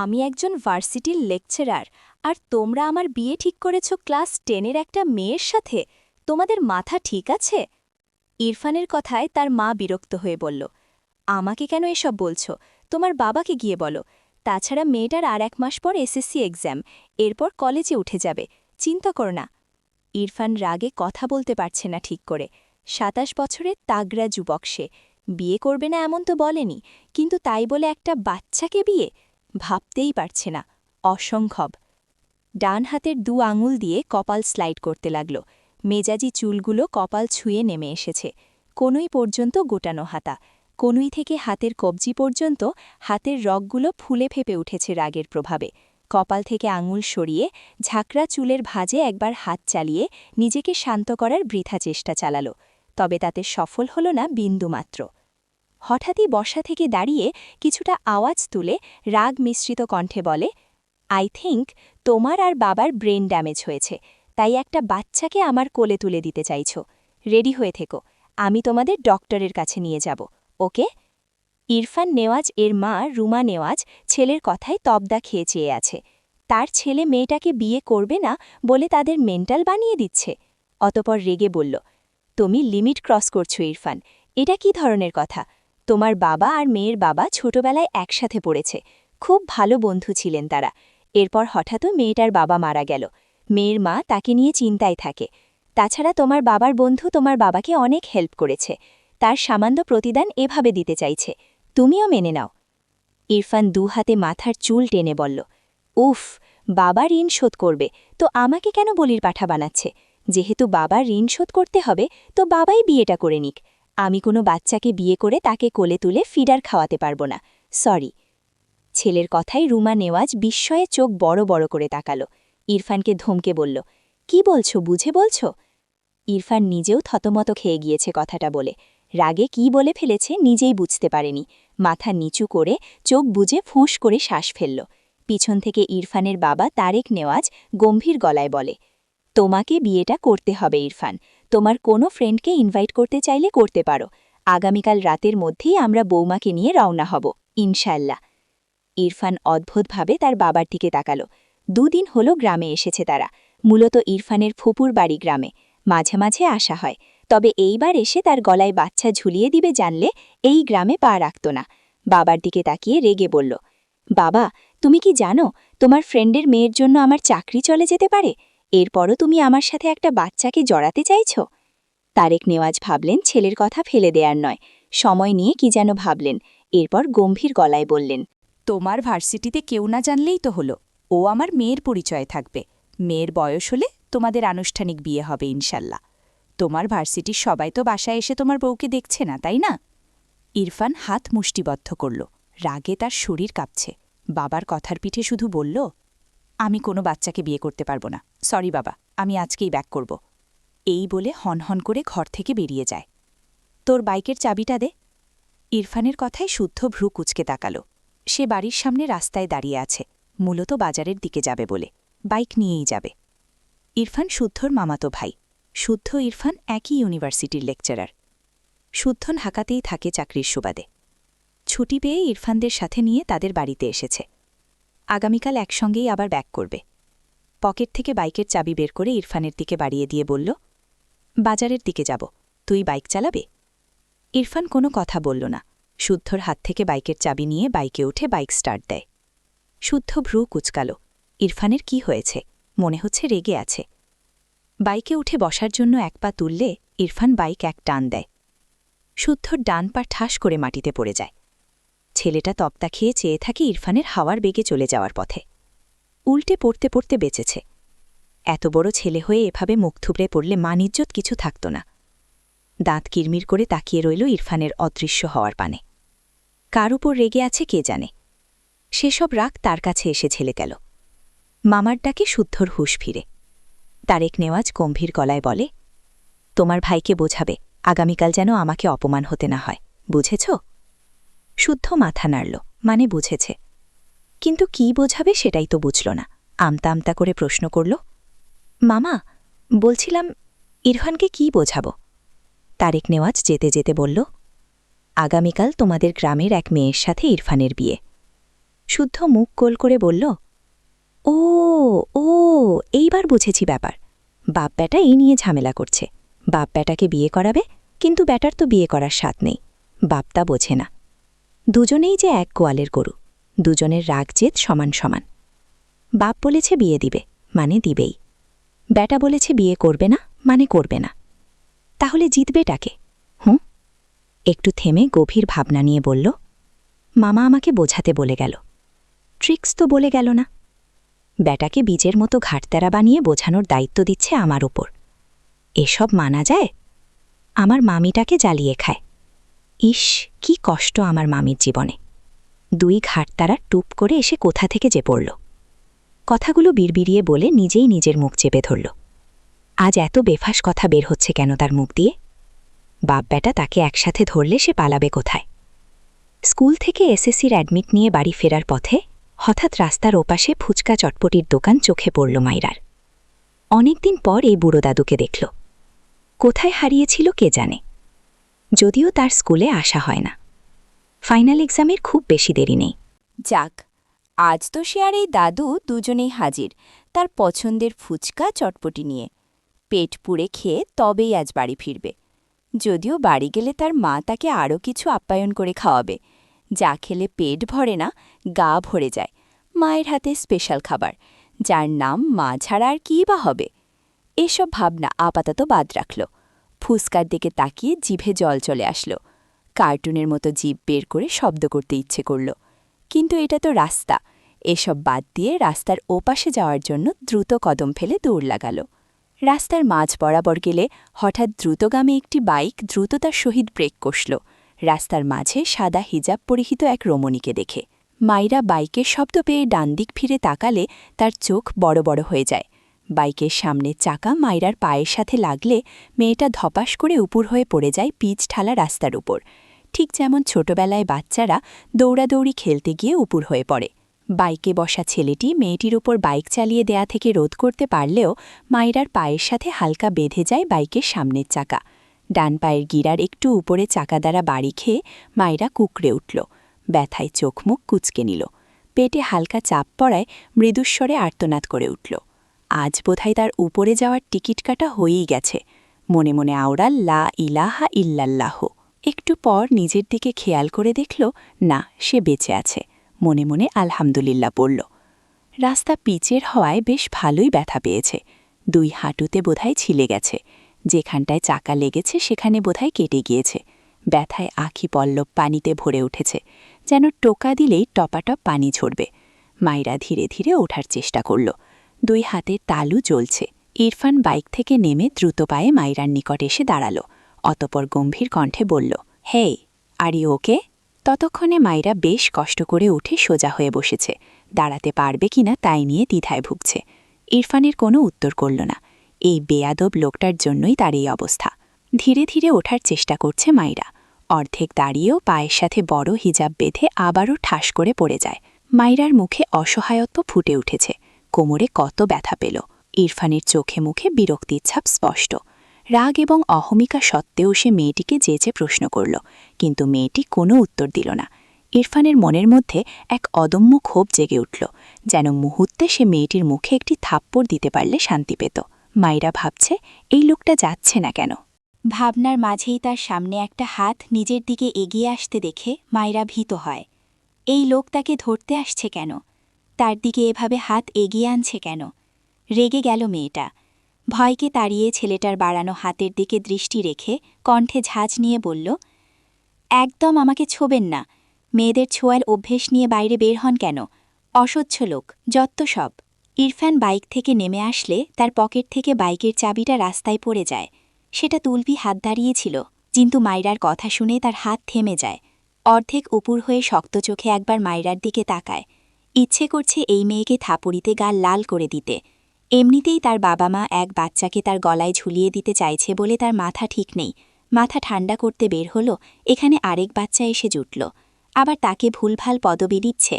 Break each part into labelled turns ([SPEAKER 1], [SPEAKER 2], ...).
[SPEAKER 1] আমি একজন ভার্সিটির লেকচারার আর তোমরা আমার বিয়ে ঠিক করেছ ক্লাস 10-এর একটা মেয়ের সাথে। তোমাদের মাথা ঠিক আছে? ইরফানের কথায় তার মা বিরক্ত হয়ে বলল, আমাকে কেন এসব বলছ? তোমার বাবাকে গিয়ে বলো। তাছাড়া মেয়েটার আর 1 মাস পর এসএসসি এক্সাম, এরপর কলেজে উঠে যাবে, চিন্তা কর না। ইরফান রাগে কথা বলতে পারছে না ঠিক করে। ২৭ বছরের তাগড়া যুবক সে, বিয়ে করবে না এমন তো বলেনি, কিন্তু তাই বলে একটা বাচ্চাকে বিয়ে? ভাবতেই পারছে না, অসম্ভব। ডান হাতের 2 আঙুল দিয়ে কপাল স্লাইড করতে লাগল। মেজাজি চুলগুলো কপাল ছুঁয়ে নেমে এসেছে। কনুই পর্যন্ত গোটানো হাতা, কনুই থেকে হাতের কবজি পর্যন্ত হাতের রগগুলো ফুলে ফেপে উঠেছে রাগের প্রভাবে। কপাল থেকে আঙুল সরিয়ে ঝাঁকড়া চুলের ভাঁজে একবার হাত চালিয়ে নিজেকে শান্ত করার বৃথা চেষ্টা চালাল, তবে তাতে সফল হল না বিন্দুমাত্র। হঠাৎই বসা থেকে দাঁড়িয়ে কিছুটা আওয়াজ তুলে রাগ মিশ্রিত কণ্ঠে বলে, আই থিঙ্ক তোমার আর বাবার ব্রেন ড্যামেজ হয়েছে, তাই একটা বাচ্চাকে আমার কোলে তুলে দিতে চাইছ। রেডি হয়ে থেকো, আমি তোমাদের ডক্টরের কাছে নিয়ে যাব, ওকে? ইরফান নেওয়াজ এর মা রুমা নেওয়াজ ছেলের কথায় তবদা খেয়ে চেয়ে আছে। তার ছেলে মেয়েটাকে বিয়ে করবে না বলে তাদের মেন্টাল বানিয়ে দিচ্ছে। অতপর রেগে বলল, তুমি লিমিট ক্রস করছো ইরফান, এটা কি ধরনের কথা? তোমার বাবা আর মেয়ের বাবা ছোটবেলায় একসাথে পড়েছে, খুব ভালো বন্ধু ছিলেন তারা। এরপর হঠাৎ মেয়েটার বাবা মারা গেল, মেয়ের মা তাকে নিয়ে চিন্তায় থাকে। তাছাড়া তোমার বাবার বন্ধু তোমার বাবাকে অনেক হেল্প করেছে, তার সামান্য প্রতিদান এভাবে দিতে চাইছে, তুমিও মেনে নাও। ইরফান 2 হাতে মাথার চুল টেনে বলল, উফ, বাবা ঋণ শোধ করবে তো আমাকে কেন বলির পাঠা বানাচ্ছে? যেহেতু বাবার ঋণ শোধ করতে হবে তো বাবাই বিয়েটা করে নিক। আমি কোনো বাচ্চাকে বিয়ে করে তাকে কোলে তুলে ফিডার খাওয়াতে পারবো না, সরি। ছেলের কথায় রুমা নেওয়াজ বিস্ময়ে চোখ বড় বড় করে তাকালো। ইরফানকে ধমকে বলল, কি বলছো, বুঝে বলছো? ইরফান নিজেও থতমত খেয়ে গিয়েছে কথাটা বলে। রাগে কি বলে ফেলেছে নিজেই বুঝতে পারেনি। মাথা নিচু করে চোখ বুজে ফুঁস করে শ্বাস ফেলল। পিছন থেকে ইরফানের বাবা তারেক নেওয়াজ গম্ভীর গলায় বলে, তোমাকে বিয়েটা করতে হবে ইরফান, তোমার কোনো ফ্রেন্ডকে ইনভাইট করতে চাইলে করতে পারো। আগামীকাল রাতের মধ্যেই আমরা বৌমাকে নিয়ে রওনা হব, ইনশাল্লাহ। ইরফান অদ্ভুতভাবে তার বাবার দিকে তাকালো। 2 দিন হলো গ্রামে এসেছে তারা, মূলত ইরফানের ফুপুর বাড়ি গ্রামে। মাঝে মাঝে আসা হয়, তবে এইবার এসে তার গলায় বাচ্চা ঝুলিয়ে দিবে জানলে এই গ্রামে পা রাখত না। বাবার দিকে তাকিয়ে রেগে বলল, বাবা, তুমি কি জানো তোমার ফ্রেন্ডের মেয়ের জন্য আমার চাকরি চলে যেতে পারে? এরপরও তুমি আমার সাথে একটা বাচ্চাকে জড়াতে চাইছ? তারেক নেওয়াজ ভাবলেন ছেলের কথা ফেলে দেয়ার নয়, সময় নিয়ে কি যেন ভাবলেন, এরপর গম্ভীর গলায় বললেন, তোমার ভার্সিটিতে কেউ না জানলেই তো হলো, ও আমার মেয়ের পরিচয় থাকবে। মেয়ের বয়স হলে তোমাদের আনুষ্ঠানিক বিয়ে হবে ইনশাল্লাহ। তোমার ভার্সিটির সবাই তো বাসায় এসে তোমার বউকে দেখছে না, তাই না? ইরফান হাত মুষ্টিবদ্ধ করল, রাগে তার শরীর কাঁপছে। বাবার কথার পিঠে শুধু বলল, আমি কোনো বাচ্চাকে বিয়ে করতে পারবো না, সরি বাবা, আমি আজকেই ব্যাক করব। এই বলে হনহন করে ঘর থেকে বেরিয়ে যায়। তোর বাইকের চাবিটা দে। ইরফানের কথায় শুদ্ধ ভ্রু কুচকে তাকালো। সে বাড়ির সামনে রাস্তায় দাঁড়িয়ে আছে, মূলত বাজারের দিকে যাবে বলে, বাইক নিয়েই যাবে। ইরফান শুদ্ধর মামাতো ভাই। শুদ্ধ ইরফান একই ইউনিভার্সিটির লেকচারার। শুদ্ধ ঢাকাতেই থাকে চাকরির সুবাদে। ছুটি পেয়ে ইরফানদের সাথে নিয়ে তাদের বাড়িতে এসেছে। আগামীকাল একসঙ্গেই আবার ব্যাক করবে। পকেট থেকে বাইকের চাবি বের করে ইরফানের দিকে বাড়িয়ে দিয়ে বলল, বাজারের দিকে যাব, তুই বাইক চালাবে? ইরফান কোনো কথা বলল না। শুদ্ধর হাত থেকে বাইকের চাবি নিয়ে বাইকে উঠে বাইক স্টার্ট দেয়। শুদ্ধ ভ্রু কুচকাল। ইরফানের কি হয়েছে? মনে হচ্ছে রেগে আছে। বাইকে উঠে বসার জন্য 1 পা তুললে ইরফান বাইক এক টান দেয়। শুদ্ধর ডান পা ঠাস করে মাটিতে পড়ে যায়। ছেলেটা তপ্তা খেয়ে চেয়ে থাকে ইরফানের হাওয়ার বেগে চলে যাওয়ার পথে। উল্টে পড়তে পড়তে বেঁচেছে। এত বড় ছেলে হয়ে এভাবে মুখ থুবড়ে পড়লে মানিজ্জত কিছু থাকত না। দাঁত কিরমির করে তাকিয়ে রইল ইরফানের অদৃশ্য হওয়ার পানে। কার উপর রেগে আছে কে জানে। সেসব রাগ তার কাছে এসে ঝেলে গেল। মামার ডাকে শুদ্ধর হুঁশ ফিরে। তারেক নেওয়াজ গম্ভীর গলায় বলে, তোমার ভাইকে বোঝাবে আগামীকাল যেন আমাকে অপমান হতে না হয়, বুঝেছ? শুদ্ধ মাথা নাড়ল, মানে বুঝেছে। কিন্তু কি বোঝাবে সেটাই তো বুঝল না। আমতা আমতা করে প্রশ্ন করল, মামা, বলছিলাম ইরফানকে কি বোঝাব? তারেক নেওয়াজ যেতে যেতে বলল, আগামীকাল তোমাদের গ্রামের এক মেয়ের সাথে ইরফানের বিয়ে। শুদ্ধ মুখ গোল করে বলল, ও ও এইবার বুঝেছি ব্যাপার। বাপ ব্যাটা এই নিয়ে ঝামেলা করছে। বাপ ব্যাটাকে বিয়ে করাবে, কিন্তু ব্যাটার তো বিয়ে করার স্বাদ নেই। বাপটা বোঝে না। দুজনেই যে এক গোয়ালের গরু, দুজনের রাগ জেদ সমান সমান। বাপ বলেছে বিয়ে দিবে, মানে দিবেই। ব্যাটা বলেছে বিয়ে করবে না, মানে করবে না। তাহলে জিতবেটাকে? একটু থেমে গভীর ভাবনা নিয়ে বলল, মামা আমাকে বোঝাতে বলে গেল। ট্রিক্স তো বলে গেল না। ব্যাটাকে বীজের মতো ঘাটতেরা বানিয়ে বোঝানোর দায়িত্ব দিচ্ছে আমার ওপর। এসব মানা যায়? আমার মামিটাকে জ্বালিয়ে খায়। ইস, কি কষ্ট আমার মামির জীবনে। দুই ঘাটতারা টুপ করে এসে কোথা থেকে যে পড়ল। কথাগুলো বিড়বিড়িয়ে বলে নিজেই নিজের মুখ চেপে ধরল। আজ এত বেফাস কথা বের হচ্ছে কেন তার মুখ দিয়ে? বাপ ব্যাটা তাকে একসাথে ধরলে সে পালাবে কোথায়? স্কুল থেকে এসএসসির অ্যাডমিট নিয়ে বাড়ি ফেরার পথে হঠাৎ রাস্তার ওপাশে ফুচকা চটপটির দোকান চোখে পড়ল মাইরার। অনেকদিন পর এই বুড়ো দাদুকে দেখল। কোথায় হারিয়েছিল কে জানে। যদিও তার স্কুলে আসা হয় না। ফাইনাল এক্সামের খুব বেশি দেরি নেই।
[SPEAKER 2] যাক, আজ তো সে আর এই দাদু দুজনেই হাজির, তার পছন্দের ফুচকা চটপটি নিয়ে। পেট পুড়ে খেয়ে তবেই আজ বাড়ি ফিরবে। যদিও বাড়ি গেলে তার মা তাকে আরও কিছু আপ্যায়ন করে খাওয়াবে। যা খেলে পেট ভরে না, গা ভরে যায়। মায়ের হাতে স্পেশাল খাবার, যার নাম মা ছাড়া আর কী বা হবে। এসব ভাবনা আপাতত বাদ রাখল। ফুচকার দিকে তাকিয়ে জিভে জল চলে আসলো। কার্টুনের মতো জিভ বের করে শব্দ করতে ইচ্ছে করল। কিন্তু এটা তো রাস্তা। এসব বাদ দিয়ে রাস্তার ওপাশে যাওয়ার জন্য দ্রুত কদম ফেলে দৌড় লাগাল। রাস্তার মাঝ বরাবর গেলে হঠাৎ দ্রুতগামী একটি বাইক দ্রুততার সহিত ব্রেক কষল, রাস্তার মাঝে সাদা হিজাব পরিহিত এক রমণীকে দেখে। মাইরা বাইকের শব্দ পেয়ে ডান দিক ফিরে তাকালে তার চোখ বড় বড় হয়ে যায়। বাইকের সামনের চাকা মাইরার পায়ের সাথে লাগলে মেয়েটা ধপাস করে উপুর হয়ে পড়ে যায় পিচ ঠালা রাস্তার উপর, ঠিক যেমন ছোটবেলায় বাচ্চারা দৌড়াদৌড়ি খেলতে গিয়ে উপুর হয়ে পড়ে। বাইকে বসা ছেলেটি মেয়েটির উপর বাইক চালিয়ে দেয়া থেকে রোধ করতে পারলেও মাইরার পায়ের সাথে হালকা বেঁধে যায় বাইকের সামনের চাকা। ডান পায়ের গিরার একটু উপরে চাকা দ্বারা বাড়ি খেয়ে মাইরা কুকড়ে উঠল। ব্যথায় চোখ মুখ কুচকে নিল। পেটে হালকা চাপ পড়ায় মৃদুস্বরে আর্তনাদ করে উঠল। আজ বোধহয় তার উপরে যাওয়ার টিকিট কাটা হয়েই গেছে। মনে মনে আওড়াল লা ইলাহা ইল্লাল্লাহ। একটু পর নিজের দিকে খেয়াল করে দেখল, না, সে বেঁচে আছে। মনে মনে আলহামদুলিল্লাহ বলল। রাস্তা পিচের হওয়ায় বেশ ভালোই ব্যথা পেয়েছে। দুই হাঁটুতে বোধহয় ছিলে গেছে। যেখানটায় চাকা লেগেছে সেখানে বোধহয় কেটে গিয়েছে। ব্যথায় আঁখি পল্লব পানিতে ভরে উঠেছে, যেন টোকা দিলেই টপাটপ পানি ঝরবে। মাইরা ধীরে ধীরে ওঠার চেষ্টা করল। দুই হাতের তালু জ্বলছে। ইরফান বাইক থেকে নেমে দ্রুত পায়ে মাইরার নিকট এসে দাঁড়াল। অতপর গম্ভীর কণ্ঠে বলল, হেই, আর ইউ ওকে? ততক্ষণে মাইরা বেশ কষ্ট করে উঠে সোজা হয়ে বসেছে। দাঁড়াতে পারবে কিনা তাই নিয়ে দ্বিধায় ভুগছে। ইরফানের কোনো উত্তর করল না। এই বেয়াদব লোকটার জন্যই তার এই অবস্থা। ধীরে ধীরে ওঠার চেষ্টা করছে মাইরা। অর্ধেক দাঁড়িয়েও পায়ের সাথে বড় হিজাব বেঁধে আবারও ঠাস করে পড়ে যায়। মাইরার মুখে অসহায়ত্ব ফুটে উঠেছে। কোমরে কত ব্যথা পেল। ইরফানের চোখে মুখে বিরক্তির ছাপ স্পষ্ট। রাগ এবং অহমিকা সত্ত্বেও সে মেয়েটিকে যেচে প্রশ্ন করল, কিন্তু মেয়েটি কোনো উত্তর দিল না। ইরফানের মনের মধ্যে এক অদম্য ক্ষোভ জেগে উঠল, যেন মুহূর্তে সে মেয়েটির মুখে একটি থাপ্পড় দিতে পারলে শান্তি পেত। মাইরা ভাবছে, এই লোকটা যাচ্ছে না কেন? ভাবনার মাঝেই তার সামনে একটা হাত নিজের দিকে এগিয়ে আসতে দেখে মাইরা ভীত হয়। এই লোক তাকে ধরতে আসছে কেন? তার দিকে এভাবে হাত এগিয়ে আনছে কেন? রেগে গেল মেয়েটা। ভয়কে তাড়িয়ে ছেলেটার বাড়ানো হাতের দিকে দৃষ্টি রেখে কণ্ঠে ঝাঁজ নিয়ে বলল, একদম আমাকে ছোবেন না। মেয়েদের ছোঁয়ার অভ্যেস নিয়ে বাইরে বের হন কেন? অসহ্য লোক, যত্ত সব। ইরফান বাইক থেকে নেমে আসলে তার পকেট থেকে বাইকের চাবিটা রাস্তায় পড়ে যায়। সেটা তুলবি হাত দাঁড়িয়েছিল, কিন্তু মাইরার কথা শুনে তার হাত থেমে যায়। অর্ধেক উপুর হয়ে শক্ত চোখে একবার মাইরার দিকে তাকায়। ইচ্ছে করছে এই মেয়েকে থাপড়িতে গাল লাল করে দিতে। এমনিতেই তার বাবা মা এক বাচ্চাকে তার গলায় ঝুলিয়ে দিতে চাইছে বলে তার মাথা ঠিক নেই। মাথা ঠান্ডা করতে বের হল, এখানে আরেক বাচ্চা এসে জুটল। আবার তাকে ভুলভাল পদবি দিচ্ছে।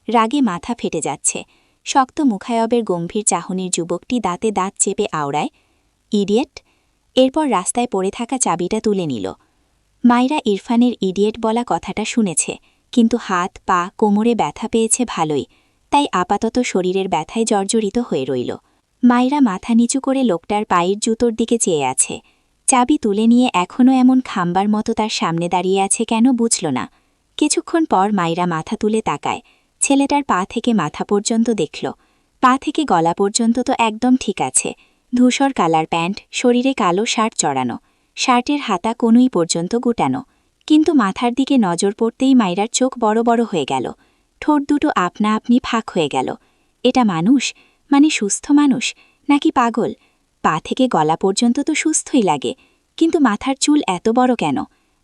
[SPEAKER 2] রাগে মাথা ফেটে যাচ্ছে। শক্ত মুখায়বের গম্ভীর চাহনির যুবকটি দাঁতে দাঁত চেপে আওড়ায়, ইডিয়েট। এরপর রাস্তায় পড়ে থাকা চাবিটা তুলে নিল। মাইরা ইরফানের ইডিয়েট বলা কথাটা শুনেছে,
[SPEAKER 1] কিন্তু হাত পা কোমরে ব্যথা পেয়েছে ভালোই, তাই আপাতত শরীরের ব্যথায় জর্জরিত হয়ে রইল। মায়েরা মাথা নিচু করে লোকটার পায়ের জুতোর দিকে চেয়ে আছে। চাবি তুলে নিয়ে এখনও এমন খাম্বার মতো তার সামনে দাঁড়িয়ে আছে কেন বুঝল না। কিছুক্ষণ পর মায়েরা মাথা তুলে তাকায়। ছেলেটার পা থেকে মাথা পর্যন্ত দেখল। পা থেকে গলা পর্যন্ত তো একদম ঠিক আছে। ধূসর কালার প্যান্ট, শরীরে কালো শার্ট চড়ানো, শার্টের হাতা কনুই পর্যন্ত গুটানো। কিন্তু মাথার দিকে নজর পড়তেই মাইরার চোখ বড় বড় হয়ে গেল। ঠোঁট দুটো আপনা আপনি ফাঁক হয়ে গেল। এটা মানুষ, মানে সুস্থ মানুষ, নাকি পাগল? পা থেকে গলা পর্যন্ত তো সুস্থই লাগে, কিন্তু মাথার চুল এত বড় কেন?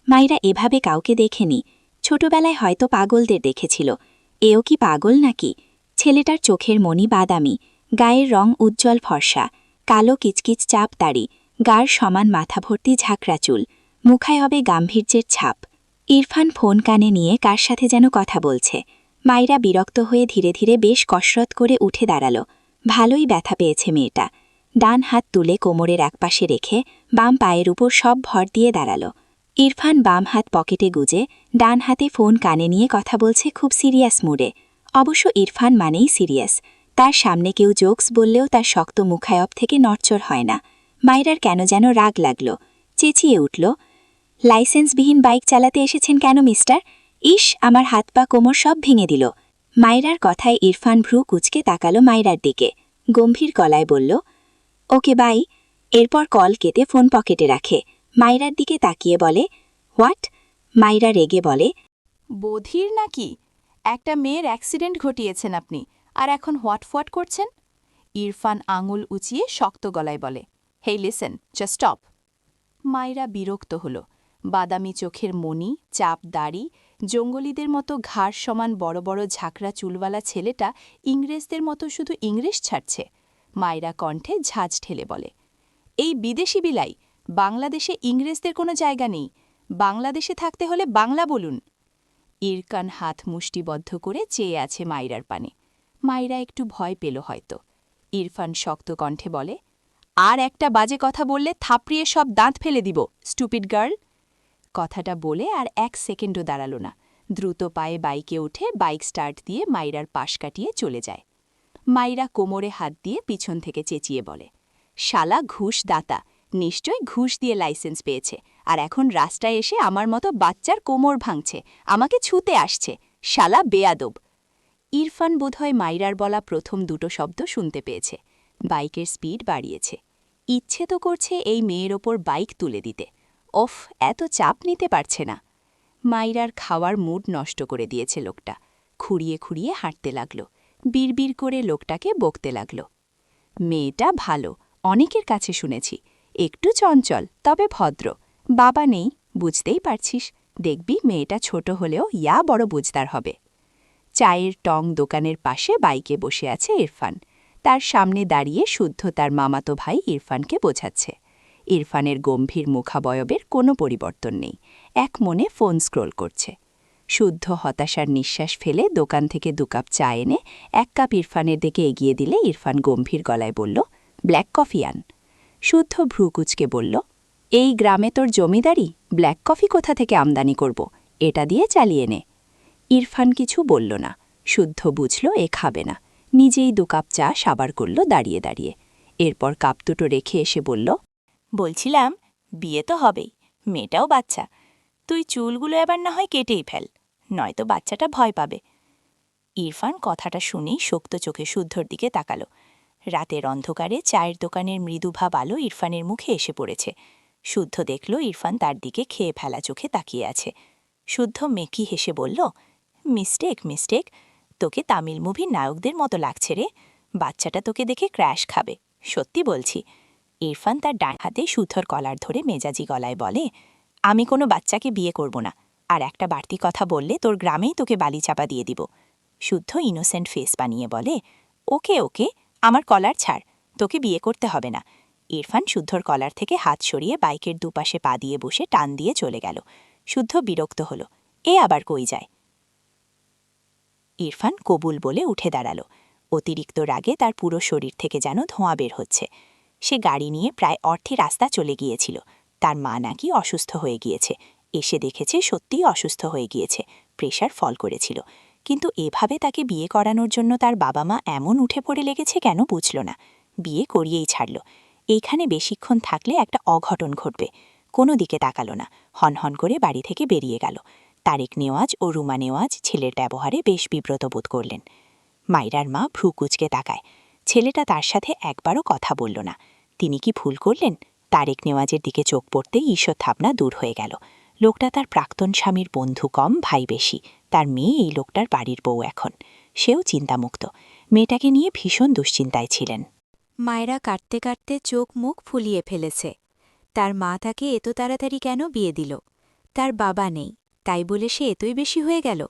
[SPEAKER 1] মাইরা এভাবে কাউকে দেখেনি। ছোটবেলায় হয়তো পাগলদের দেখেছিল। এও কি পাগল নাকি? ছেলেটার চোখের মণি বাদামি, গায়ের রং উজ্জ্বল ফর্সা, কালো কিচকিচ চাপ দাড়ি, গার সমান মাথা ভর্তি ঝাঁকড়া চুল, মুখায় হবে গাম্ভীর্যের ছাপ। ইরফান ফোন কানে নিয়ে কার সাথে যেন কথা বলছে। মাইরা বিরক্ত হয়ে ধীরে ধীরে বেশ কসরত করে উঠে দাঁড়াল। ভালোই ব্যথা পেয়েছে মেয়েটা। ডান হাত তুলে কোমরের একপাশে রেখে বাম পায়ের উপর সব ভর দিয়ে দাঁড়াল। ইরফান বাম হাত পকেটে গুজে ডান হাতে ফোন কানে নিয়ে কথা বলছে খুব সিরিয়াস মুডে। অবশ্য ইরফান মানেই সিরিয়াস। তার সামনে কেউ জোকস বললেও তার শক্ত মুখায়ব থেকে নড়চড় হয় না। মাইরার কেন যেন রাগ লাগল। চেঁচিয়ে উঠল, লাইসেন্সবিহীন বাইক চালাতে এসেছেন কেন মিস্টার? ইস, আমার হাত পা কোমর সব ভেঙে দিল। মাইরার কথায় ইরফান ভ্রু কুচকে তাকাল মাইরার দিকে। গম্ভীর গলায় বলল, ওকে বাই। এরপর কল কেটে ফোন পকেটে রাখে। মাইরার দিকে তাকিয়ে বলে, হোয়াট? মাইরা রেগে বলে,
[SPEAKER 2] বধির নাকি? একটা মেয়ের অ্যাক্সিডেন্ট ঘটিয়েছেন আপনি, আর এখন হোয়াট করছেন? ইরফান আঙুল উঁচিয়ে শক্ত গলায় বলে, হেই লিসেন, জাস্ট স্টপ। মাইরা বিরক্ত হল। বাদামি চোখের মণি, চাপ দাড়ি, জঙ্গলিদের মতো ঘাড় সমান বড় বড় ঝাঁকড়া চুলওয়ালা ছেলেটা ইংরেজদের মতো শুধু ইংরেজ ছাড়ছে। মাইরা কণ্ঠে ঝাঁজ ঠেলে বলে, এই বিদেশি বিলাই, বাংলাদেশে ইংরেজদের কোনো জায়গা নেই। বাংলাদেশে থাকতে হলে বাংলা বলুন। ইরকান হাত মুষ্টিবদ্ধ করে চেয়ে আছে মাইরার পানে। মাইরা একটু ভয় পেল হয়তো। ইরফান শক্ত কণ্ঠে বলে, আর একটা বাজে কথা বললে থাপড়িয়ে সব দাঁত ফেলে দিব, স্টুপিড গার্ল। কথাটা বলে আর এক সেকেন্ডও দাঁড়াল না। দ্রুত পায়ে বাইকে উঠে বাইক স্টার্ট দিয়ে মাইরার পাশ কাটিয়ে চলে যায়। মাইরা কোমরে হাত দিয়ে পিছন থেকে চেঁচিয়ে বলে, শালা ঘুষ দাতা, নিশ্চয় ঘুষ দিয়ে লাইসেন্স পেয়েছে, আর এখন রাস্তায় এসে আমার মতো বাচ্চার কোমর ভাঙছে, আমাকে ছুতে আসছে, শালা বেয়াদব। ইরফান বোধহয় মাইরার বলা প্রথম দুটো শব্দ শুনতে পেয়েছে। বাইকের স্পিড বাড়িয়েছে। ইচ্ছে তো করছে এই মেয়ের ওপর বাইক তুলে দিতে। ওফ, এত চাপ নিতে পারছে না। মাইরার খাওয়ার মুড নষ্ট করে দিয়েছে লোকটা। খুঁড়িয়ে খুঁড়িয়ে হাঁটতে লাগল। বিড়বিড় করে লোকটাকে বকতে লাগল। মেয়েটা ভালো, অনেকের কাছে শুনেছি। একটু চঞ্চল, তবে ভদ্র। বাবা নেই, বুঝতেই পারছিস। দেখবি মেয়েটা ছোট হলেও ইয়া বড় বুঝদার হবে। চায়ের টং দোকানের পাশে বাইকে বসে আছে ইরফান। তার সামনে দাঁড়িয়ে শুদ্ধ তার মামাতো ভাই ইরফানকে বোঝাচ্ছে। ইরফানের গম্ভীর মুখাবয়বের কোনো পরিবর্তন নেই। এক মনে ফোন স্ক্রোল করছে। শুদ্ধ হতাশার নিঃশ্বাস ফেলে দোকান থেকে 2 কাপ চা এনে 1 কাপ ইরফানের দিকে এগিয়ে দিলে ইরফান গম্ভীর গলায় বলল, ব্ল্যাক কফি আন। শুদ্ধ ভ্রুকুচকে বলল, এই গ্রামে তোর জমিদারি, ব্ল্যাক কফি কোথা থেকে আমদানি করব? এটা দিয়ে চালিয়ে নে। ইরফান কিছু বলল না। শুদ্ধ বুঝল এ খাবে না। নিজেই 2 কাপ চা সাবার করল দাঁড়িয়ে দাঁড়িয়ে। এরপর কাপ দুটো রেখে এসে বলল, বলছিলাম, বিয়ে তো হবেই, মেয়েটাও বাচ্চা। তুই চুলগুলো এবার না হয় কেটেই ফেল, নয়তো বাচ্চাটা ভয় পাবে। ইরফান কথাটা শুনেই শক্ত চোখে শুদ্ধর দিকে তাকালো। রাতের অন্ধকারে চায়ের দোকানের মৃদুভাব আলো ইরফানের মুখে এসে পড়েছে। শুদ্ধ দেখল ইরফান তার দিকে খেয়ে ফেলা চোখে তাকিয়ে আছে। শুদ্ধ মেকি হেসে বলল, মিস্টেক, তোকে তামিল মুভির নায়কদের মতো লাগছে রে। বাচ্চাটা তোকে দেখে ক্র্যাশ খাবে, সত্যি বলছি। ইরফান তার ডান হাতে শুদ্ধর কলার ধরে মেজাজি গলায় বলে, আমি কোনো বাচ্চাকে বিয়ে করব না, আর একটা বাড়তি কথা বললে তোর গ্রামেই তোকে বালি চাপা দিয়ে দিব। শুদ্ধ ইনোসেন্ট ফেস বানিয়ে বলে, ওকে, আমার কলার ছাড়, তোকে বিয়ে করতে হবে না। ইরফান শুদ্ধর কলার থেকে হাত সরিয়ে বাইকের দুপাশে পা দিয়ে বসে টান দিয়ে চলে গেল। শুদ্ধ বিরক্ত হল, এ আবার কই যায়? ইরফান কবুল বলে উঠে দাঁড়াল। অতিরিক্ত রাগে তার পুরো শরীর থেকে যেন ধোঁয়া বের হচ্ছে। সে গাড়ি নিয়ে প্রায় অর্ধে রাস্তা চলে গিয়েছিল। তার মা নাকি অসুস্থ হয়ে গিয়েছে। এসে দেখেছে সত্যিই অসুস্থ হয়ে গিয়েছে।
[SPEAKER 1] প্রেশার ফল করেছিল, কিন্তু এভাবে তাকে বিয়ে করানোর জন্য তার বাবা মা এমন উঠে পড়ে লেগেছে কেন বুঝল না। বিয়ে করিয়েই ছাড়ল। এইখানে বেশিক্ষণ থাকলে একটা অঘটন ঘটবে। কোনো দিকে তাকালো না, হনহন করে বাড়ি থেকে বেরিয়ে গেল। তারেক নেওয়াজ ও রুমা নেওয়াজ ছেলের ব্যবহারে বেশ বিব্রত বোধ করলেন। মাইরার মা ভ্রু কুঁচকে তাকায়। ছেলেটা তার সাথে একবারও কথা বলল না। তিনি কি ভুল করলেন? তারেক নেওয়াজের দিকে চোখ পড়তেই ঈশ্বর ভাবনা দূর হয়ে গেল। লোকটা তার প্রাক্তন স্বামীর বন্ধু কম, ভাই বেশি। তার মেয়ে এই লোকটার বাড়ির বউ এখন। সেও চিন্তামুক্ত। মেয়েটাকে নিয়ে ভীষণ দুশ্চিন্তায় ছিলেন।
[SPEAKER 2] মায়েরা কাটতে কাটতে চোখ মুখ ফুলিয়ে ফেলেছে। তার মা তাকে এত তাড়াতাড়ি কেন বিয়ে দিল? তার বাবা নেই, তাই বলে সে এতই বেশি হয়ে গেল?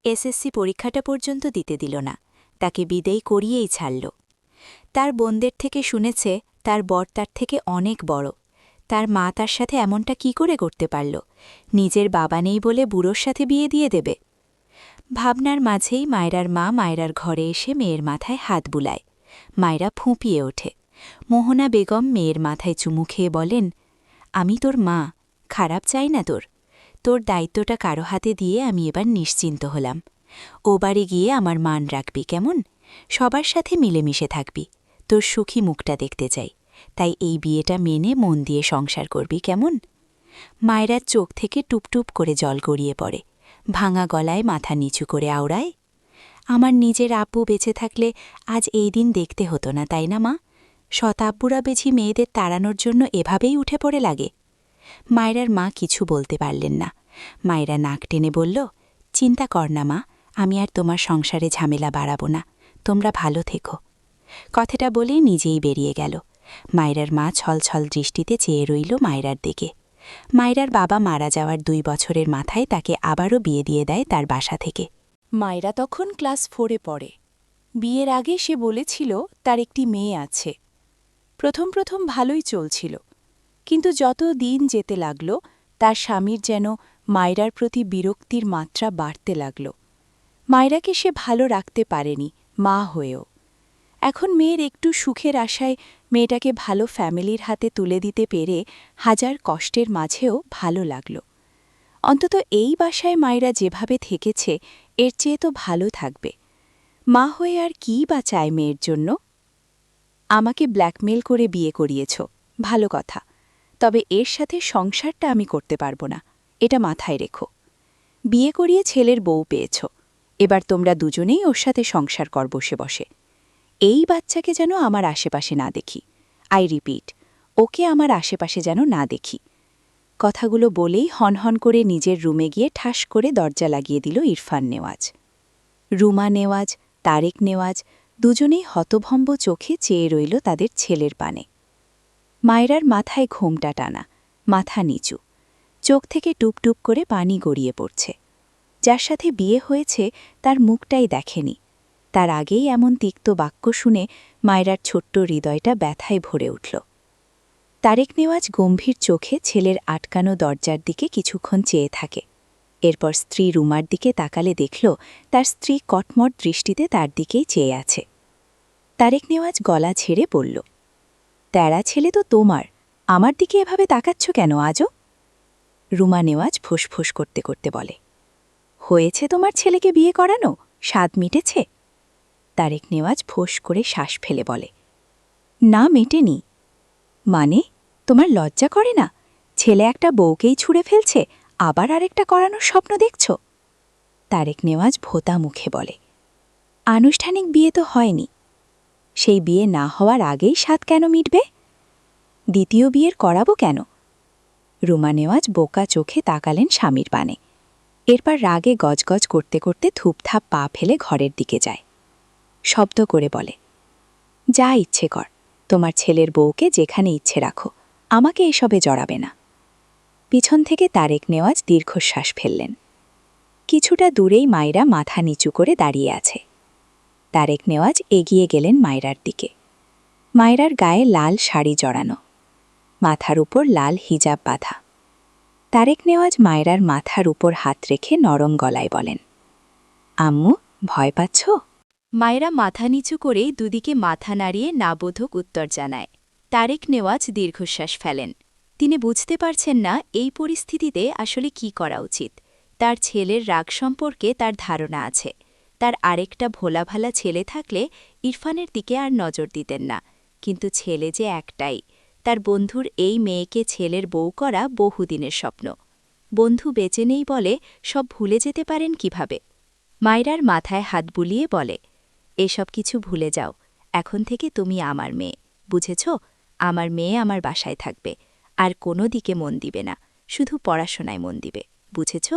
[SPEAKER 2] এসএসসি পরীক্ষাটা পর্যন্ত দিতে দিল না, তাকে বিদেয় করিয়েই ছাড়ল। তার বোনদের থেকে শুনেছে তার বর তার থেকে অনেক বড়। তার মা তার সাথে এমনটা কি করে করতে পারল? নিজের বাবা নেই বলে বুড়োর সাথে বিয়ে দিয়ে দেবে? ভাবনার মাঝেই মায়রার মা মায়রার ঘরে এসে মেয়ের মাথায় হাত বুলায়। মায়রা ফুঁপিয়ে ওঠে। মোহনা বেগম মেয়ের মাথায় চুমু খেয়ে বলেন, আমি তোর মা, খারাপ চাই না তোর। তোর দায়িত্বটা কারো হাতে দিয়ে আমি এবার নিশ্চিন্ত হলাম। ও বাড়ি গিয়ে আমার মান রাখবি কেমন? সবার সাথে মিলেমিশে থাকবি। তোর সুখী মুখটা দেখতে চাই, তাই এই বিয়েটা মেনে মন দিয়ে সংসার করবি কেমন? মায়রার চোখ থেকে টুপটুপ করে জল গড়িয়ে পড়ে। ভাঙা গলায় মাথা নিচু করে আওড়ায়, আমার নিজের আব্বু বেঁচে থাকলে আজ এই দিন দেখতে হতো না, তাই না মা? শতাব্বুরা বেঝি মেয়েদের তাড়ানোর জন্য এভাবেই উঠে পড়ে লাগে। মায়রার মা কিছু বলতে পারলেন না। মায়রা নাক টেনে বলল, চিন্তা কর না মা, আমি আর তোমার সংসারে ঝামেলা বাড়াব না, তোমরা ভালো থেকো। কথাটা বলে নিজেই বেরিয়ে গেল। মায়রার মা ছলছল দৃষ্টিতে চেয়ে রইল মায়রার দিকে। মায়রার বাবা মারা যাওয়ার 2 বছরের মাথায় তাকে আবারও বিয়ে দিয়ে দেয় তার বাসা থেকে।
[SPEAKER 1] মায়রা তখন ক্লাস 4-এ পড়ে। বিয়ের আগে সে বলেছিল তার একটি মেয়ে আছে। প্রথম প্রথম ভালোই চলছিল, কিন্তু যত দিন যেতে লাগল তার স্বামীর যেন মায়রার প্রতি বিরক্তির মাত্রা বাড়তে লাগল। মায়রাকে সে ভালো রাখতে পারেনি, মা হয়েও। এখন মেয়ের একটু সুখের আশায় মেয়েটাকে ভালো ফ্যামিলির হাতে তুলে দিতে পেরে হাজার কষ্টের মাঝেও ভালো লাগল। অন্তত এই বাসায় মায়রা যেভাবে থেকেছে এর চেয়ে তো ভালো থাকবে। মা হয়ে আর কী বা চায় মেয়ের জন্য? আমাকে ব্ল্যাকমেল করে বিয়ে করিয়েছ, ভালো কথা, তবে এর সাথে সংসারটা আমি করতে পারব না, এটা মাথায় রেখো। বিয়ে করিয়ে ছেলের বউ পেয়েছ, এবার তোমরা দুজনেই ওর সাথে সংসার কর বসে বসে। এই বাচ্চাকে যেন আমার আশেপাশে না দেখি। আই রিপিট, ওকে আমার আশেপাশে যেন না দেখি। কথাগুলো বলেই হনহন করে নিজের রুমে গিয়ে ঠাস করে দরজা লাগিয়ে দিল ইরফান নেওয়াজ। রুমা নেওয়াজ, তারেক নেওয়াজ দুজনেই হতভম্ব চোখে চেয়ে রইল তাদের ছেলের পানে। মায়রার মাথায় ঘোমটা টানা, মাথা নিচু, চোখ থেকে টুপটুপ করে পানি গড়িয়ে পড়ছে। যার সাথে বিয়ে হয়েছে তার মুখটাই দেখেনি। তার আগেই এমন তিক্ত বাক্য শুনে মায়রার ছোট্ট হৃদয়টা ব্যথায় ভরে উঠল। তারেক নেওয়াজ গম্ভীর চোখে ছেলের আটকানো দরজার দিকে কিছুক্ষণ চেয়ে থাকে। এরপর স্ত্রী রুমার দিকে তাকালে দেখল তার স্ত্রী কটমট দৃষ্টিতে তার দিকেই চেয়ে আছে। তারেক নেওয়াজ গলা ছেড়ে বলল, তেরা ছেলে তো তোমার, আমার দিকে এভাবে তাকাচ্ছ কেন আজও? রুমা নেওয়াজ ফোঁস করতে করতে বলে, হয়েছে তোমার ছেলেকে বিয়ে করানো, স্বাদ মিটেছে? তারেক নেওয়াজ ফোঁস করে শ্বাস ফেলে বলে, না মেটেনি। মানে, তোমার লজ্জা করে না? ছেলে একটা বউকেই ছুঁড়ে ফেলছে, আবার আরেকটা করানোর স্বপ্ন দেখছ? তারেক নেওয়াজ ভোতা মুখে বলে, আনুষ্ঠানিক বিয়ে তো হয়নি। সেই বিয়ে না হওয়ার আগেই স্বাদ কেন মিটবে? দ্বিতীয় বিয়ের করাবো কেন? রুমা নেওয়াজ বোকা চোখে তাকালেন স্বামীর পানে। এরপর রাগে গজগজ করতে করতে থুপথাপ পা ফেলে ঘরের দিকে যায়। শব্দ করে বলে, যা ইচ্ছে কর, তোমার ছেলের বউকে যেখানে ইচ্ছে রাখো, আমাকে এসবে জড়াবে না। পিছন থেকে তারেক নেওয়াজ দীর্ঘশ্বাস ফেললেন। কিছুটা দূরেই মায়রা মাথা নিচু করে দাঁড়িয়ে আছে। তারেক নেওয়াজ এগিয়ে গেলেন মায়রার দিকে। মায়রার গায়ে লাল শাড়ি জড়ানো, মাথার উপর লাল হিজাব বাঁধা। তারেক নেওয়াজ মায়রার মাথার উপর হাত রেখে নরম গলায় বলেন, আম্মু, ভয় পাচ্ছ?
[SPEAKER 2] মায়েরা মাথা নিচু করেই দুদিকে মাথা নাড়িয়ে নাবোধক উত্তর জানায়। তারেক নেওয়াজ দীর্ঘশ্বাস ফেলেন। তিনি বুঝতে পারছেন না এই পরিস্থিতিতে আসলে কি করা উচিত।
[SPEAKER 1] তার ছেলের রাগ সম্পর্কে তার ধারণা আছে। তার আরেকটা ভোলাভালা ছেলে থাকলে ইরফানের দিকে আর নজর দিতেন না, কিন্তু ছেলে যে একটাই। তার বন্ধুর এই মেয়েকে ছেলের বউ করা বহুদিনের স্বপ্ন। বন্ধু বেঁচে নেই বলে সব ভুলে যেতে পারেন কিভাবে? মায়রার মাথায় হাত বুলিয়ে বলে, এসব কিছু ভুলে যাও, এখন থেকে তুমি আমার মেয়ে, বুঝেছ? আমার মেয়ে আমার বাসায় থাকবে, আর কোনো দিকে মন দিবে না, শুধু পড়াশোনায় মন দিবে, বুঝেছ?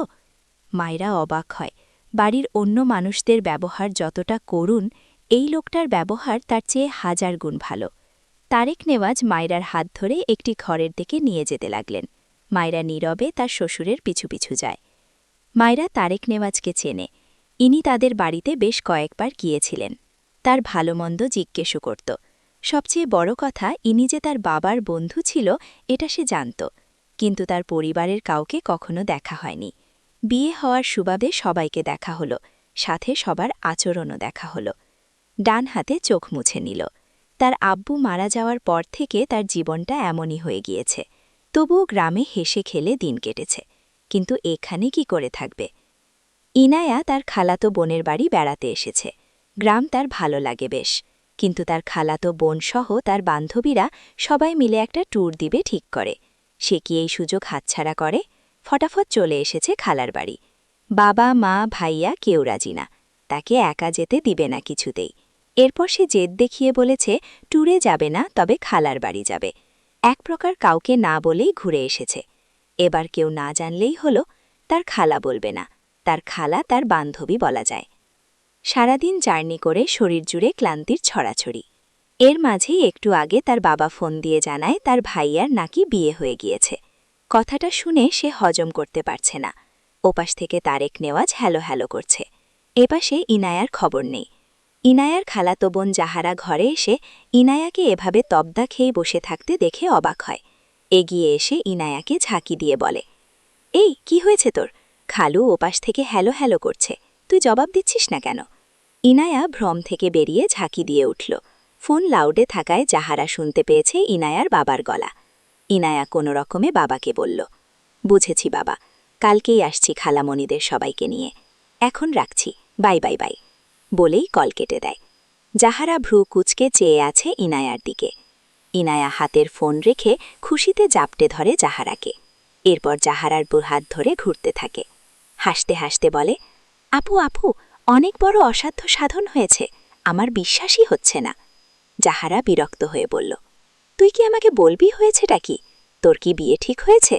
[SPEAKER 1] মায়রা অবাক হয়। বাড়ির অন্য মানুষদের ব্যবহার যতটা করুণ, এই লোকটার ব্যবহার তার চেয়ে 1000 গুণ ভালো। তারেক নেওয়াজ মায়রার হাত ধরে একটি ঘরের দিকে নিয়ে যেতে লাগলেন। মায়রা নীরবে তার শ্বশুরের পিছু পিছু যায়। মায়রা তারেক নেওয়াজকে চেনে। ইনি তাদের বাড়িতে বেশ কয়েকবার গিয়েছিলেন। তার ভালোমন্দ জিজ্ঞেসও করত। সবচেয়ে বড় কথা, ইনি যে তার বাবার বন্ধু ছিল এটা সে জানত, কিন্তু তার পরিবারের কাউকে কখনো দেখা হয়নি। বিয়ে হওয়ার সুবাদে সবাইকে দেখা হলো, সাথে সবার আচরণও দেখা হলো। ডান হাতে চোখ মুছে নিল। তার আব্বু মারা যাওয়ার পর থেকে তার জীবনটা এমনই হয়ে গিয়েছে। তবুও গ্রামে হেসে খেলে দিন কেটেছে, কিন্তু এখানে কি করে থাকবে? ইনায়া তার খালাতো বোনের বাড়ি বেড়াতে এসেছে। গ্রাম তার ভালো লাগে বেশ, কিন্তু তার খালাতো বোনসহ তার বান্ধবীরা সবাই মিলে একটা ট্যুর দিবে ঠিক করে। সে কি এই সুযোগ হাতছাড়া করে? ফটাফট চলে এসেছে খালার বাড়ি। বাবা মা ভাইয়া কেউ রাজি না, তাকে একা যেতে দিবে না কিছুতেই। এরপর সে জেদ দেখিয়ে বলেছে ট্যুরে যাবে না, তবে খালার বাড়ি যাবে। এক প্রকার কাউকে না বলেই ঘুরে এসেছে। এবার কেউ না জানলেই হলো, তার খালা বলবে না, তার খালা তার বান্ধবী বলা যায়। সারাদিন জার্নি করে শরীর জুড়ে ক্লান্তির ছড়াছড়ি। এর মাঝেই একটু আগে তার বাবা ফোন দিয়ে জানায় তার ভাইয়ার নাকি বিয়ে হয়ে গিয়েছে। কথাটা শুনে সে হজম করতে পারছে না। ওপাশ থেকে তারেক নেওয়াজ হ্যালো হ্যালো করছে, এপাশে ইনায়ার খবর নেই। ইনায়ার খালাতো বোন জাহারা ঘরে এসে ইনায়াকে এভাবে তবদা খেয়ে বসে থাকতে দেখে অবাক হয়। এগিয়ে এসে ইনায়াকে ঝাঁকি দিয়ে বলে, এই কি হয়েছে তোর? খালু ওপাশ থেকে হ্যালো হ্যালো করছে, তুই জবাব দিচ্ছিস না কেন? ইনায়া ভ্রম থেকে বেরিয়ে ঝাঁকি দিয়ে উঠল। ফোন লাউডে থাকায় জাহারা শুনতে পেয়েছে ইনায়ার বাবার গলা। ইনায়া কোনো রকমে বাবাকে বলল, বুঝেছি বাবা, কালকেই আসছি খালামণিদের সবাইকে নিয়ে, এখন রাখছি, বাই বাই বাই বলেই কল কেটে দেয়। জাহারা ভ্রু কুচকে চেয়ে আছে ইনায়ার দিকে। ইনায়া হাতের ফোন রেখে খুশিতে জাপটে ধরে জাহারাকে। এরপর জাহারার হাত ধরে ঘুরতে থাকে। হাসতে হাসতে বলে, আপু আপু, অনেক বড় অসাধ্য সাধন হয়েছে, আমার বিশ্বাসই হচ্ছে না। জাহারা বিরক্ত হয়ে বলল, তুই কি আমাকে বলবি হয়েছেটা কি? তোর কি বিয়ে ঠিক হয়েছে?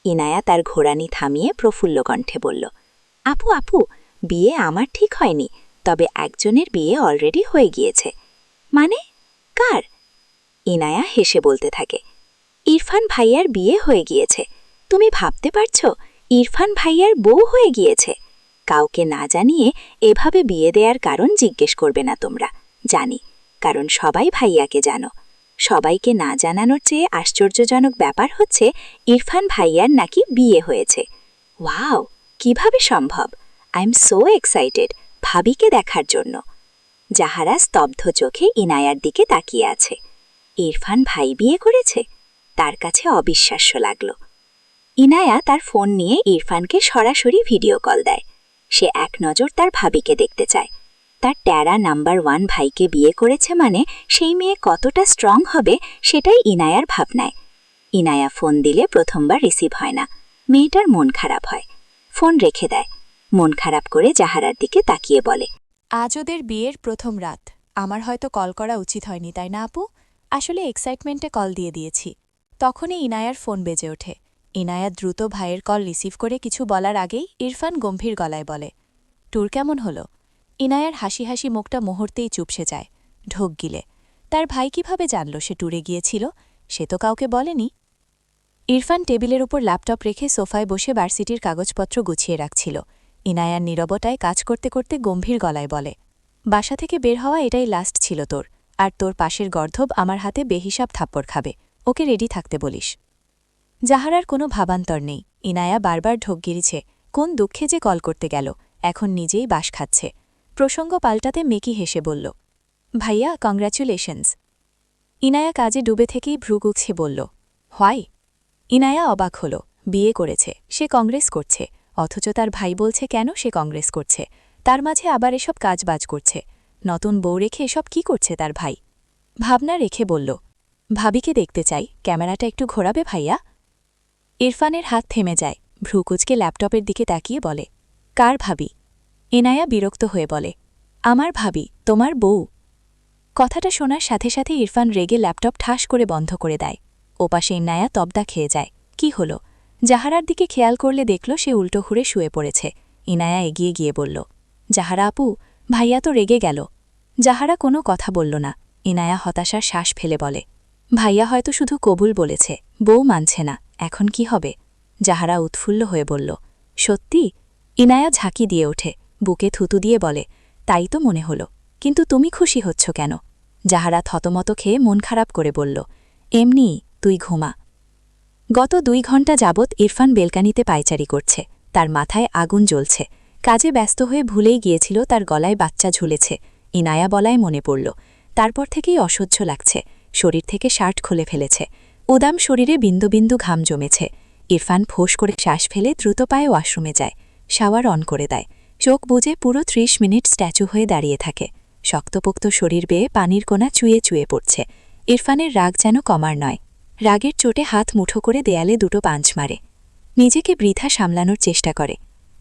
[SPEAKER 1] ইনায়া তার ঘোড়ানি থামিয়ে প্রফুল্ল কণ্ঠে বলল, আপু আপু, বিয়ে আমার ঠিক হয়নি, তবে একজনের বিয়ে অলরেডি হয়ে গিয়েছে। মানে? কার? ইনায়া হেসে বলতে থাকে, ইরফান ভাইয়ার বিয়ে হয়ে গিয়েছে। তুমি ভাবতে পারছ, ইরফান ভাইয়ার বউ হয়ে গিয়েছে। কাউকে না জানিয়ে এভাবে বিয়ে দেওয়ার কারণ জিজ্ঞেস করবে না তোমরা, জানি, কারণ সবাই ভাইয়াকে জানো। সবাইকে না জানানোর চেয়ে আশ্চর্যজনক ব্যাপার হচ্ছে ইরফান ভাইয়ার নাকি বিয়ে হয়েছে। ওয়াও, কিভাবে সম্ভব? আই এম সো এক্সাইটেড ভাবিকে দেখার জন্য। জাহারা স্তব্ধ চোখে ইনায়ার দিকে তাকিয়ে আছে। ইরফান ভাই বিয়ে করেছে? তার কাছে অবিশ্বাস্য লাগল। ইনায়া তার ফোন নিয়ে ইরফানকে সরাসরি ভিডিও কল দেয়। সে এক নজর তার ভাবিকে দেখতে চায়। তার ট্যারা নাম্বার 1 ভাইকে বিয়ে করেছে মানে সেই মেয়ে কতটা স্ট্রং হবে সেটাই ইনায়ার ভাবনায়। ইনায়া ফোন দিলে প্রথমবার রিসিভ হয় না, মেয়েটার মন খারাপ হয়। ফোন রেখে দেয়। মন খারাপ করে জাহারার দিকে তাকিয়ে বলে,
[SPEAKER 3] আজ ওদের বিয়ের প্রথম রাত, আমার হয়তো কল করা উচিত হয়নি, তাই না আপু? আসলে এক্সাইটমেন্টে কল দিয়ে দিয়েছি। তখনই ইনায়ার ফোন বেজে ওঠে। ইনায়া দ্রুত ভাইয়ের কল রিসিভ করে কিছু বলার আগেই ইরফান গম্ভীর গলায় বলে, ট্যুর কেমন হলো? ইনায়ার হাসি হাসি মুখটা মুহূর্তেই চুপসে যায়, ঢোক গিলে। তার ভাই কিভাবে জানল সে ট্যুরে গিয়েছিল? সে তো কাউকে বলেনি। ইরফান টেবিলের উপর ল্যাপটপ রেখে সোফায় বসে ভার্সিটির কাগজপত্র গুছিয়ে রাখছিল। ইনায়ার নীরবতায় কাজ করতে করতে গম্ভীর গলায় বলে, বাসা থেকে বের হওয়া এটাই লাস্ট ছিল তোর, আর তোর পাশের গর্ধব আমার হাতে বেহিসাব থাপ্পড় খাবে, ওকে রেডি থাকতে বলিস। জাহারার কোনো ভাবান্তর নেই। ইনায়া বারবার ঢোক গিরিছে, কোন দুঃখে যে কল করতে গেল, এখন নিজেই বাস খাচ্ছে। প্রসঙ্গ পাল্টাতে মেকি হেসে বলল, ভাইয়া কংগ্র্যাচুলেশনস। ইনায়া কাজে ডুবে থেকেই ভ্রু কুঁকছে বলল, হোয়াই? ইনায়া অবাক হল, বিয়ে করেছে, সে কংগ্রেস করছে, অথচ তার ভাই বলছে কেন সে কংগ্রেস করছে, তার মাঝে আবার এসব কাজবাজ করছে। নতুন বউ রেখে এসব কি করছে তার ভাই? ভাবনা রেখে বলল, ভাবিকে দেখতে চাই, ক্যামেরাটা একটু ঘোরাবে ভাইয়া? ইরফানের হাত থেমে যায়, ভ্রুকুচকে ল্যাপটপের দিকে তাকিয়ে বলে, কার ভাবি? ইনায়া বিরক্ত হয়ে বলে, আমার ভাবি, তোমার বউ। কথাটা শোনার সাথে সাথে ইরফান রেগে ল্যাপটপ ঠাস করে বন্ধ করে দেয়। ওপাশে ইনায়া তবদা খেয়ে যায়। কি হল? জাহারার দিকে খেয়াল করলে দেখল সে উল্টো ঘুরে শুয়ে পড়েছে। ইনায়া এগিয়ে গিয়ে বলল, জাহারা আপু, ভাইয়া তো রেগে গেল। জাহারা কোনো কথা বলল না। ইনায়া হতাশার শ্বাস ফেলে বলে, ভাইয়া হয়তো শুধু কবুল বলেছে, বউ মানছে না, এখন কি হবে? জাহারা উৎফুল্ল হয়ে বলল, সত্যি? ইনায়া ঝাঁকি দিয়ে ওঠে, বুকে থুতু দিয়ে বলে, তাই তো মনে হলো, কিন্তু তুমি খুশি হচ্ছ কেন? জাহারা থতমত খেয়ে মন খারাপ করে বলল, এমনি, তুই ঘুমা। গত 2 ঘণ্টা যাবৎ ইরফান বেলকানিতে পায়চারি করছে। তার মাথায় আগুন জ্বলছে। কাজে ব্যস্ত হয়ে ভুলেই গিয়েছিল তার গলায় বাচ্চা ঝুলেছে। ইনায়া বলায় মনে পড়ল। তারপর থেকেই অসহ্য লাগছে। শরীর থেকে শার্ট খুলে ফেলেছে। উদাম শরীরে বিন্দু বিন্দু ঘাম জমেছে। ইরফান ফোঁস করে শ্বাস ফেলে দ্রুত পায়ে ওয়াশরুমে যায়। শাওয়ার অন করে দেয়। চোখ বুজে পুরো 30 মিনিট স্ট্যাচু হয়ে দাঁড়িয়ে থাকে। শক্তপোক্ত শরীর বেয়ে পানির কোনা চুয়ে চুয়ে পড়ছে। ইরফানের রাগ যেন কমার নয়। রাগের চোটে হাত মুঠো করে দেয়ালে দুটো পাঞ্চ মারে। নিজেকে বৃথা সামলানোর চেষ্টা করে।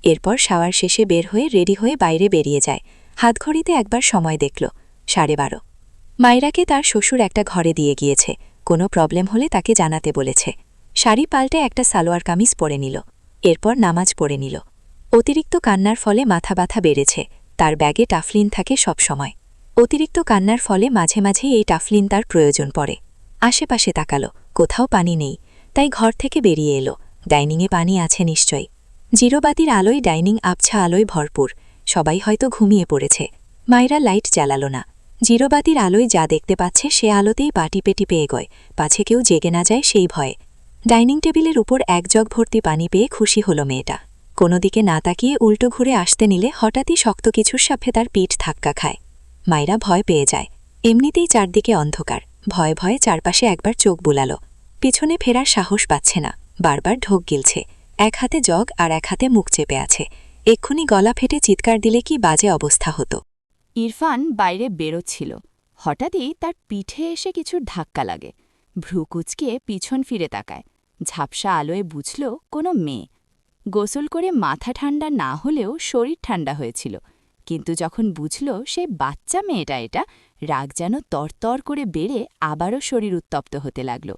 [SPEAKER 3] এরপর শাওয়ার শেষে বের হয়ে রেডি হয়ে বাইরে বেরিয়ে যায়। হাতঘড়িতে একবার সময় দেখল, 12:30। মাইরাকে তার শ্বশুর একটা ঘরে দিয়ে গিয়েছে। কোনো প্রবলেম হলে তাকে জানাতে বলেছে। শাড়ি পাল্টে একটা সালোয়ার কামিজ পরে নিল। এরপর নামাজ পড়ে নিল। অতিরিক্ত কান্নার ফলে মাথা ব্যথা বেড়েছে। তার ব্যাগে টাফলিন থাকে সব সময়। অতিরিক্ত কান্নার ফলে মাঝে মাঝে এই টাফলিন তার প্রয়োজন পড়ে। আশেপাশে তাকালো, কোথাও পানি নেই। তাই ঘর থেকে বেরিয়ে এলো। ডাইনিংয়ে পানি আছে নিশ্চয়ই। জিরোবাতির আলোয় ডাইনিং আবছা আলোয় ভরপুর। সবাই হয়তো ঘুমিয়ে পড়েছে। মাইরা লাইট জ্বালালো না। জিরোবাতির আলোয় যা দেখতে পাচ্ছে সে আলোতেই বাটি পেটি পেয়ে গয়, পাছে কেউ জেগে না যায় সেই ভয়ে। ডাইনিং টেবিলের উপর 1 জগ ভর্তি পানি পেয়ে খুশি হলো মেয়েটা। কোনো দিকে না তাকিয়ে উল্টো ঘুরে আসতে নিলে হঠাৎই শক্ত কিছুর সাথে তার পিঠ ধাক্কা খায়। মাইরা ভয় পেয়ে যায়। এমনিতেই চারদিকে অন্ধকার। ভয়ে ভয়ে চারপাশে একবার চোখ বুলালো। পিছনে ফেরার সাহস পাচ্ছে না। বারবার ঢোক গিলছে। এক হাতে জগ আর এক হাতে মুখ চেপে আছে। এক্ষুনি গলা ফেটে চিৎকার দিলে কি বাজে অবস্থা হতো।
[SPEAKER 2] ইরফান বাইরে বেরোচ্ছিল। হঠাৎই তার পিঠে এসে কিছুর ধাক্কা লাগে। ভ্রুকুচকে পিছন ফিরে তাকায়। ঝাপসা আলোয় বুঝল কোনো মেয়ে। গোসল করে মাথা ঠান্ডা না হলেও শরীর ঠান্ডা হয়েছিল। কিন্তু যখন বুঝল সে বাচ্চা মেয়েটা, এটা রাগ যেন তরতর করে বেড়ে আবারও শরীর উত্তপ্ত হতে লাগল।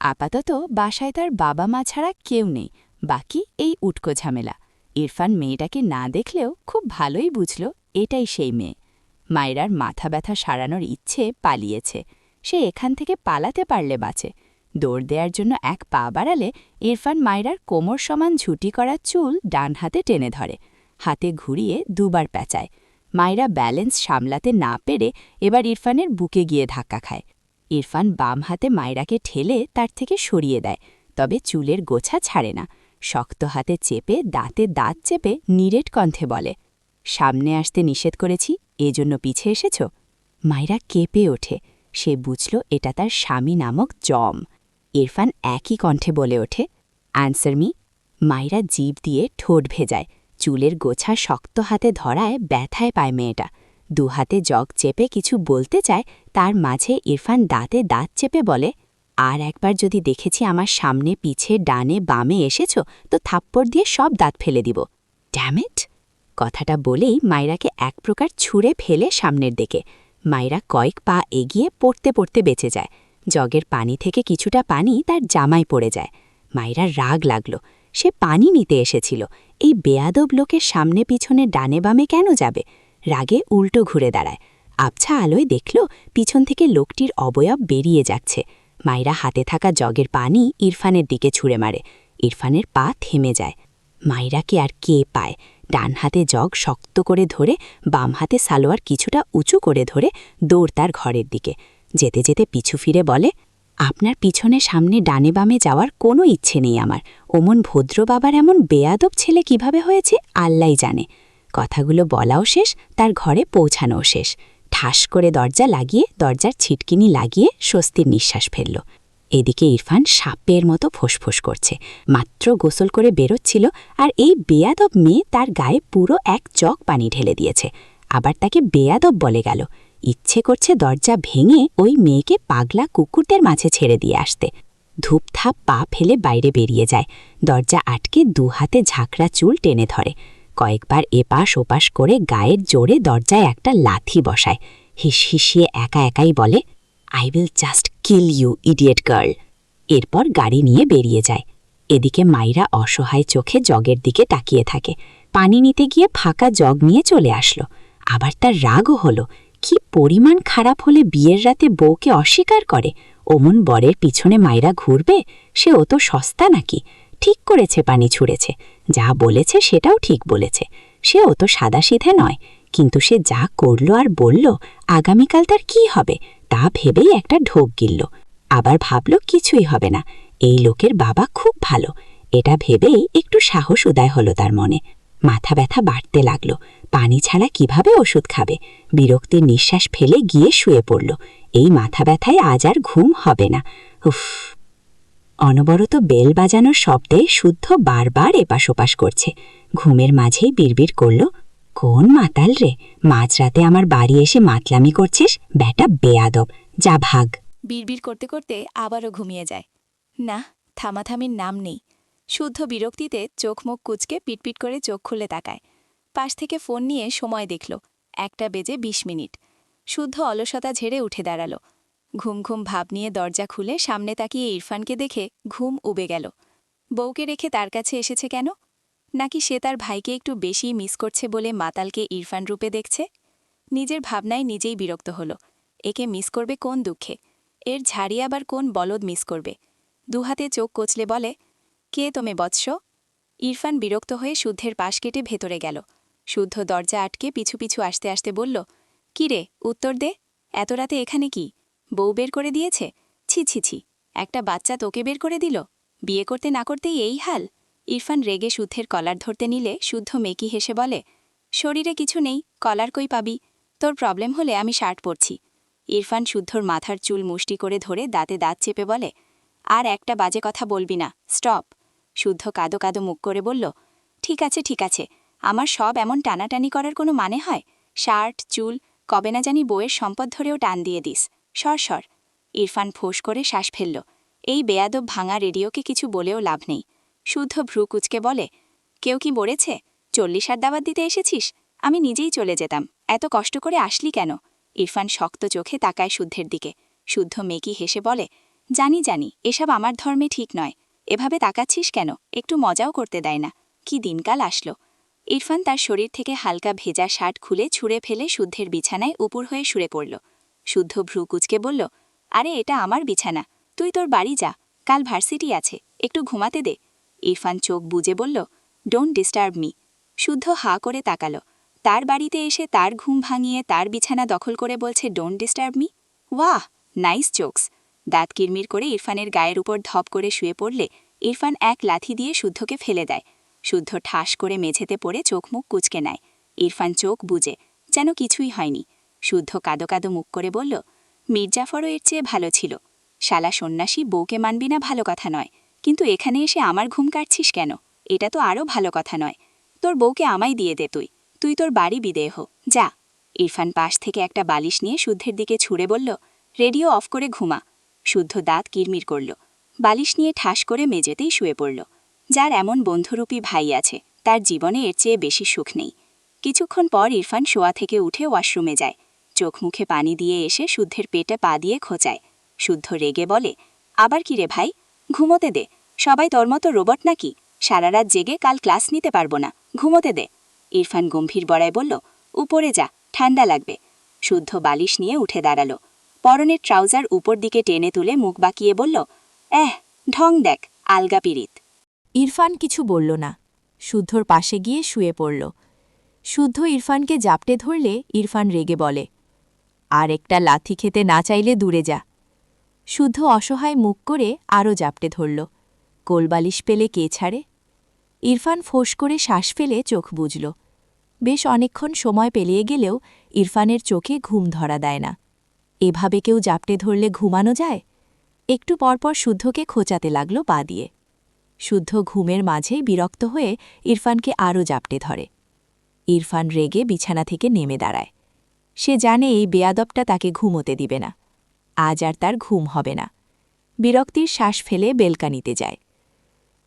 [SPEAKER 2] আপাতত বাসায় তার বাবা মা ছাড়া কেউ নেই, বাকি এই উটকো ঝামেলা। ইরফান মেয়েটাকে না দেখলেও খুব ভালোই বুঝল এটাই সেই মেয়ে। মায়রার মাথা ব্যথা সারানোর ইচ্ছে পালিয়েছে। সে এখান থেকে পালাতে পারলে বাঁচে। দৌড় দেওয়ার জন্য এক পা বাড়ালে ইরফান মায়রার কোমর সমান ঝুটি করা চুল ডান হাতে টেনে ধরে। হাতে ঘুরিয়ে 2 বার প্যাঁচায়। মায়রা ব্যালেন্স সামলাতে না পেরে এবার ইরফানের বুকে গিয়ে ধাক্কা খায়। ইরফান বাম হাতে মায়রাকে ঠেলে তার থেকে সরিয়ে দেয়, তবে চুলের গোছা ছাড়ে না। শক্ত হাতে চেপে দাঁতে দাঁত চেপে নিরেট কণ্ঠে বলে, সামনে আসতে নিষেধ করেছি, এজন্য পিছে এসেছ? মায়রা কেঁপে ওঠে। সে বুঝল এটা তার স্বামী নামক জম। ইরফান একই কণ্ঠে বলে ওঠে, অ্যান্সার মি। মায়রা জিভ দিয়ে ঠোঁট ভেজায়। চুলের গোছা শক্ত হাতে ধরায় ব্যথায় পায় মেয়েটা। 2 হাতে জগ চেপে কিছু বলতে চায়, তার মাঝে ইরফান দাঁতে দাঁত চেপে বলে, আর একবার যদি দেখেছি আমার সামনে পিছে ডানে বামে এসেছ তো থাপ্পড় দিয়ে সব দাঁত ফেলে দিব। ড্যামেট! কথাটা বলেই মায়রাকে এক প্রকার ছুঁড়ে ফেলে সামনের দিকে। মায়রা কয়েক পা এগিয়ে পড়তে পড়তে বেঁচে যায়। জগের পানি থেকে কিছুটা পানি তার জামায় পড়ে যায়। মায়রার রাগ লাগল। সে পানি নিতে এসেছিল। এই বেয়াদব লোকের সামনে পিছনে ডানে বামে কেন যাবে? রাগে উল্টো ঘুরে দাঁড়ায়। আবছা আলোয় দেখল পিছন থেকে লোকটির অবয়ব বেরিয়ে যাচ্ছে। মায়রা হাতে থাকা জগের পানি ইরফানের দিকে ছুঁড়ে মারে। ইরফানের পা থেমে যায়। মায়রাকে আর কে পায়? ডান হাতে জগ শক্ত করে ধরে, বাম হাতে সালোয়ার কিছুটা উঁচু করে ধরে দৌড় তার ঘরের দিকে। যেতে যেতে পিছু ফিরে বলে, আপনার পিছনে সামনে ডানে বামে যাওয়ার কোনো ইচ্ছে নেই আমার। ওমন ভদ্র বাবার এমন বেয়াদব ছেলে কিভাবে হয়েছে আল্লাই জানে। কথাগুলো বলাও শেষ, তার ঘরে পৌঁছানোও শেষ। ঠাস করে দরজা লাগিয়ে, দরজার ছিটকিনি লাগিয়ে স্বস্তির নিঃশ্বাস ফেলল। এদিকে ইরফান সাপের মতো ফোঁসফোঁস করছে। মাত্র গোসল করে বেরোচ্ছিল, আর এই বেয়াদব মেয়ে তার গায়ে পুরো এক জগ পানি ঢেলে দিয়েছে। আবার তাকে বেয়াদব বলে গেল। ইচ্ছে করছে দরজা ভেঙে ওই মেয়েকে পাগলা কুকুরদের মাঝে ছেড়ে দিয়ে আসতে। ধূপধাপ পা ফেলে বাইরে বেরিয়ে যায়। দরজা আটকে 2 হাতে ঝাঁকড়া চুল টেনে ধরে। কয়েকবার এপাশ ওপাশ করে গায়ের জোরে দরজায় একটা লাথি বসায়। হিসহিসিয়ে একা একাই বলে, I will just kill you, idiot girl. এরপর গাড়ি নিয়ে বেরিয়ে যায়। এদিকে মাইরা অসহায় চোখে জগের দিকে তাকিয়ে থাকে। পানি নিতে গিয়ে ফাঁকা জগ নিয়ে চলে আসলো। আবার তার রাগও হলো। কি পরিমাণ খারাপ হলে বিয়ের রাতে বউকে অস্বীকার করে? অমন বরের পিছনে মাইরা ঘুরবে? সে অত সস্তা নাকি? ঠিক করেছে পানি ছুঁড়েছে। যা বলেছে সেটাও ঠিক বলেছে। সে অত সাদাসিধে নয়, কিন্তু সে যা করল আর বলল, আগামীকাল তার কি হবে তা ভেবেই একটা ঢোক গিলল। আবার ভাবল কিছুই হবে না, এই লোকের বাবা খুব ভালো। এটা ভেবেই একটু সাহস উদয় হলো তার মনে। মাথা ব্যথা বাড়তে লাগল। পানি ছাড়া কিভাবে ওষুধ খাবে? বিরক্তির নিঃশ্বাস ফেলে গিয়ে শুয়ে পড়ল। এই মাথা ব্যথায় আজ আর ঘুম হবে না। উফ! অনবরত বেল বাজানোর শব্দে শুদ্ধ বারবার এপাশ ওপাশ করছে। ঘুমের মাঝেই বিড়বিড় করল, কোন মাতাল রে, মাঝরাতে আমার বাড়ি এসে মাতলামি করছিস? ব্যাটা বেয়াদব, যা ভাগ।
[SPEAKER 1] বিড়বিড় করতে করতে আবারও ঘুমিয়ে যায়। না, থামাথামির নাম নেই। শুদ্ধ বিরক্তিতে চোখ মুখ কুচকে পিটপিট করে চোখ খুলে তাকায়। পাশ থেকে ফোন নিয়ে সময় দেখল, 1:20 শুদ্ধ অলসতা ঝেড়ে উঠে দাঁড়াল। ঘুম ঘুম ভাব নিয়ে দরজা খুলে সামনে তাকিয়ে ইরফানকে দেখে ঘুম উবে গেল। বউকে রেখে তার কাছে এসেছে কেন? নাকি সে তার ভাইকে একটু বেশি মিস করছে বলে মাতালকে ইরফান রূপে দেখছে? নিজের ভাবনায় নিজেই বিরক্ত হল। একে মিস করবে কোন দুঃখে? এর ঝাড়ি আবার কোন বলদ মিস করবে? দুহাতে চোখ কচলে বলে, কে তুমি বৎস? ইরফান বিরক্ত হয়ে শুদ্ধের পাশ কেটে ভেতরে গেল। শুদ্ধ দরজা আটকে পিছু পিছু আসতে আসতে বলল, কি রে, উত্তর দে। এত রাতে এখানে কি? বউ বের করে দিয়েছে? ছি ছি ছি, একটা বাচ্চা তোকে বের করে দিল? বিয়ে করতে না করতেই এই হাল? ইরফান রেগে শুদ্ধের কলার ধরতে নিলে শুদ্ধ মেকি হেসে বলে, শরীরে কিছু নেই, কলার কই পাবি? তোর প্রবলেম হলে আমি শার্ট পরছি। ইরফান শুদ্ধর মাথার চুল মুষ্টি করে ধরে দাঁতে দাঁত চেপে বলে, আর একটা বাজে কথা বলবি না, স্টপ। শুদ্ধ কাদো কাদো মুখ করে বলল, ঠিক আছে ঠিক আছে, আমার সব এমন টানাটানি করার কোনো মানে হয়? শার্ট চুল, কবে না জানি বউয়ের সম্পদ ধরেও টান দিয়ে দিস, সর সর। ইরফান ফোঁস করে শ্বাস ফেলল। এই বেয়াদব ভাঙা রেডিওকে কিছু বলেও লাভ নেই। শুদ্ধ ভ্রু কুচকে বলে, কেউ কি বলেছে 40 দাওয়াত দিতে এসেছিস? আমি নিজেই চলে যেতাম, এত কষ্ট করে আসলি কেন? ইরফান শক্ত চোখে তাকায় শুদ্ধের দিকে। শুদ্ধ মেকি হেসে বলে, জানি জানি, এসব আমার ধর্মে ঠিক নয়। এভাবে তাকাচ্ছিস কেন? একটু মজাও করতে দেয় না। কি দিনকাল আসলো। ইরফান তার শরীর থেকে হালকা ভেজা শার্ট খুলে ছুঁড়ে ফেলে শুদ্ধের বিছানায় উপুর হয়ে শুয়ে পড়ল। শুদ্ধ ভ্রু কুচকে বলল, আরে এটা আমার বিছানা, তুই তোর বাড়ি যা, কাল ভার্সিটি আছে, একটু ঘুমাতে দে। ইরফান চোখ বুজে বলল, ডোন্ট ডিস্টার্ব মি। শুদ্ধ হাঁ করে তাকালো। তার বাড়িতে এসে তার ঘুম ভাঙিয়ে তার বিছানা দখল করে বলছে ডোন্ট ডিস্টার্ব মি? ওয়াহ, নাইস জোকস। দাঁত কিরমির করে ইরফানের গায়ের উপর ধপ করে শুয়ে পড়লে ইরফান এক লাথি দিয়ে শুদ্ধকে ফেলে দেয়। শুদ্ধ ঠাস করে মেঝেতে পড়ে চোখ মুখ কুচকে নেয়। ইরফান চোখ বুজে, যেন কিছুই হয়নি। শুদ্ধ কাদো কাদো মুখ করে বলল, মির্জাফরও এর চেয়ে ভালো ছিল। শালা সন্ন্যাসী, বউকে মানবি না ভালো কথা নয়, কিন্তু এখানে এসে আমার ঘুম কাটছিস কেন? এটা তো আরও ভালো কথা নয়। তোর বউকে আমায় দিয়ে দে, তুই তুই তোর বাড়ি বিদেয় হো, যা। ইরফান পাশ থেকে একটা বালিশ নিয়ে শুদ্ধের দিকে ছুঁড়ে বলল, রেডিও অফ করে ঘুমা। শুদ্ধ দাঁত কিরমির করল। বালিশ নিয়ে ঠাস করে মেঝেতেই শুয়ে পড়ল। যার এমন বন্ধুরূপী ভাই আছে, তার জীবনে এর চেয়ে বেশি সুখ নেই। কিছুক্ষণ পর ইরফান শোয়া থেকে উঠে ওয়াশরুমে যায়। চোখ মুখে পানি দিয়ে এসে শুদ্ধের পেটে পা দিয়ে খোঁচায়। শুদ্ধ রেগে বলে, আবার কি রে ভাই, ঘুমোতে দে। সবাই তোর মতো রোবট নাকি? সারা রাত জেগে কাল ক্লাস নিতে পারবো না, ঘুমোতে দে। ইরফান গম্ভীর বড়ায় বলল, উপরে যা, ঠান্ডা লাগবে। শুদ্ধ বালিশ নিয়ে উঠে দাঁড়াল। পরনের ট্রাউজার উপর দিকে টেনে তুলে মুখ বাঁকিয়ে বলল, ঢং দেখ, আলগা পিরিত।
[SPEAKER 3] ইরফান কিছু বলল না। শুদ্ধর পাশে গিয়ে শুয়ে পড়ল। শুদ্ধ ইরফানকে জাপটে ধরলে ইরফান রেগে বলে, আর একটা লাথি খেতে না চাইলে দূরে যা। শুদ্ধ অসহায় মুখ করে আরও জাপটে ধরল। কোলবালিশ পেলে কে ছাড়ে? ইরফান ফোঁস করে শ্বাস ফেলে চোখ বুঝল। বেশ অনেকক্ষণ সময় পেরিয়ে গেলেও ইরফানের চোখে ঘুম ধরা দেয় না। এভাবে কেউ জাপটে ধরলে ঘুমানো যায়?
[SPEAKER 2] একটু পরপর শুদ্ধকে খোঁচাতে লাগল পা দিয়ে। শুদ্ধ ঘুমের মাঝেই বিরক্ত হয়ে ইরফানকে আরও জাপটে ধরে। ইরফান রেগে বিছানা থেকে নেমে দাঁড়ায়। সে জানে এই বেয়াদবটা তাকে ঘুমোতে দিবে না। আজ আর তার ঘুম হবে না। বিরক্তির শ্বাস ফেলে বেলকানিতে যায়।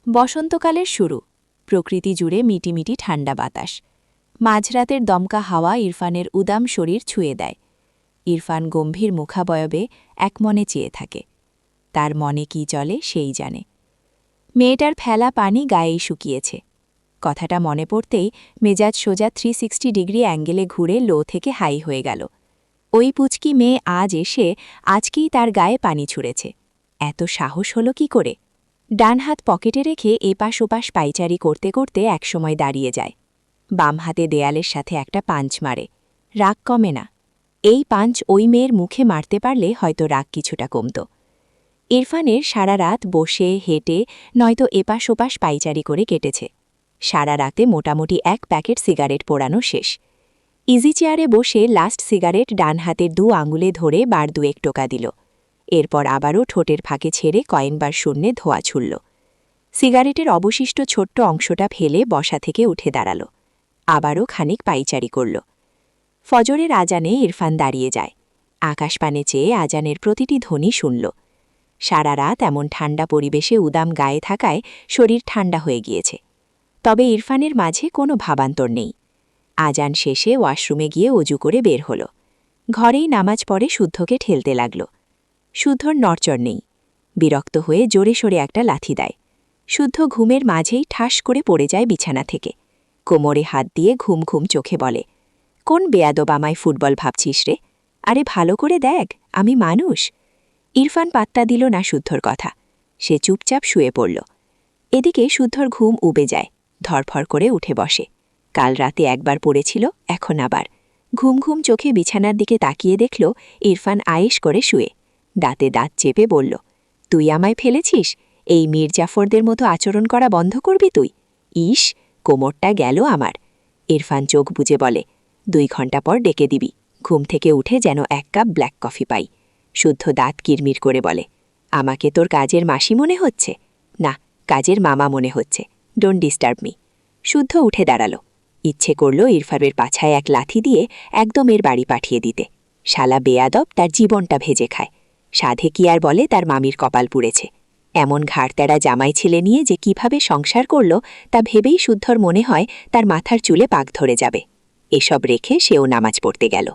[SPEAKER 2] বসন্তকালের শুরু। প্রকৃতি জুড়ে মিটিমিটি ঠান্ডা বাতাস। মাঝরাতের দমকা হাওয়া ইরফানের উদাম শরীর ছুঁয়ে দেয়। ইরফান গম্ভীর মুখাবয়বে একমনে চেয়ে থাকে। তার মনে কি চলে সেই জানে। মেয়েটার ফেলা পানি গায়েই শুকিয়েছে। কথাটা মনে পড়তেই মেজাজ সোজা 360 ডিগ্রি অ্যাঙ্গেলে ঘুরে লো থেকে হাই হয়ে গেল। ওই পুচকি মেয়ে আজ এসে আজকেই তার গায়ে পানি ছুঁড়েছে। এত সাহস হলো কি করে? ডান হাত পকেটে রেখে এপাশ ওপাশ পাইচারি করতে করতে একসময় দাঁড়িয়ে যায়। বাম হাতে দেয়ালের সাথে একটা পাঞ্চ মারে। রাগ কমে না। এই পাঞ্চ ওই মেয়ের মুখে মারতে পারলে হয়তো রাগ কিছুটা কমত। ইরফানের সারা রাত বসে হেঁটে নয়তো এপাশ ওপাশ পাইচারি করে কেটেছে। সারা রাতে মোটামুটি 1 প্যাকেট সিগারেট পোড়ানো শেষ। ইজি চেয়ারে বসে লাস্ট সিগারেট ডান হাতের 2 আঙুলে ধরে বার 2 টোকা দিল। এরপর আবারও ঠোঁটের ফাঁকে ছেড়ে কয়েনবার শূন্যে ধোয়া ছুড়ল। সিগারেটের অবশিষ্ট ছোট্ট অংশটা ফেলে বসা থেকে উঠে দাঁড়াল। আবারও খানিক পাইচারি করল। ফজরের আজানে ইরফান দাঁড়িয়ে যায়। আকাশপানে চেয়ে আজানের প্রতিটি ধ্বনি শুনল। সারা রাত এমন ঠান্ডা পরিবেশে উদাম গায়ে থাকায় শরীর ঠান্ডা হয়ে গিয়েছে। তবে ইরফানের মাঝে কোনো ভাবান্তর নেই। আজান শেষে ওয়াশরুমে গিয়ে অজু করে বের হল। ঘরেই নামাজ পড়ে শুদ্ধকে ঠেলতে লাগল। শুদ্ধর নড়চড় নেই। বিরক্ত হয়ে জোরে সোরে একটা লাথি দেয়। শুদ্ধ ঘুমের মাঝেই ঠাস করে পড়ে যায় বিছানা থেকে। কোমরে হাত দিয়ে ঘুম ঘুম চোখে বলে, কোন বেয়াদব আমায় ফুটবল ভাবছিস রে? আরে ভালো করে দেখ, আমি মানুষ। ইরফান পাত্তা দিল না শুদ্ধর কথা। সে চুপচাপ শুয়ে পড়ল। এদিকে শুদ্ধর ঘুম উবে যায়। ধরফর করে উঠে বসে। কাল রাতে একবার পড়েছিল, এখন আবার। ঘুম ঘুম চোখে বিছানার দিকে তাকিয়ে দেখল ইরফান আয়েশ করে শুয়ে। দাঁতে দাঁত চেপে বলল, তুই আমায় ফেলেছিস? এই মীর জাফরদের মতো আচরণ করা বন্ধ করবি তুই? ইস, কোমরটা গেল আমার। ইরফান চোখ বুজে বলে, 2 ঘন্টা পর ডেকে দিবি। ঘুম থেকে উঠে যেন 1 কাপ ব্ল্যাক কফি পাই। শুদ্ধ দাঁত কিরমির করে বলে, আমাকে তোর কাজের মাসি মনে হচ্ছে? না, কাজের মামা মনে হচ্ছে। Don't disturb me. শুদ্ধ উঠে দাঁড়াল। ইচ্ছে করল ইরফানের পাছায় এক লাথি দিয়ে একদম এর বাড়ি পাঠিয়ে দিতে। শালা বেয়াদব তার জীবনটা ভেজে খায়। সাধে কি আর বলে তার মামির কপাল পুড়েছে। এমন ঘাড়তেড়া জামাই ছেলে নিয়ে যে কিভাবে সংসার করল তা ভেবেই শুদ্ধর মনে হয় তার মাথার চুলে পাক ধরে যাবে। এসব রেখে সেও নামাজ পড়তে গেল।